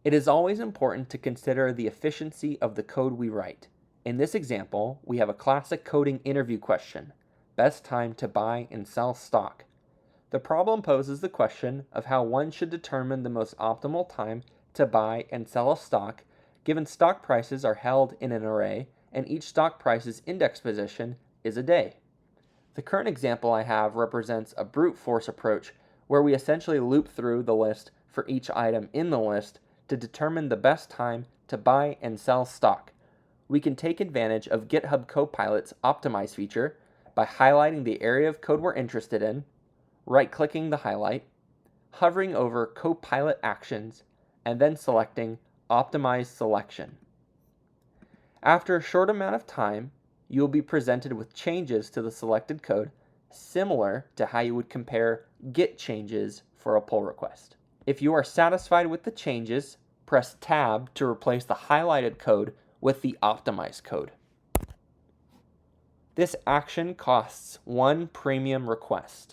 It is always important to consider the efficiency of the code we write. In this example, we have a classic coding interview question: best time to buy and sell stock. The problem poses the question of how one should determine the most optimal time to buy and sell a stock, given stock prices are held in an array and each stock price's index position is a day. The current example I have represents a brute force approach where we essentially loop through the list for each item in the list to determine the best time to buy and sell stock. We can take advantage of GitHub Copilot's Optimize feature by highlighting the area of code we're interested in, right-clicking the highlight, hovering over Copilot Actions, and then selecting Optimize Selection. After a short amount of time, you will be presented with changes to the selected code, similar to how you would compare Git changes for a pull request. If you are satisfied with the changes, press Tab to replace the highlighted code with the optimized code. This action costs one premium request.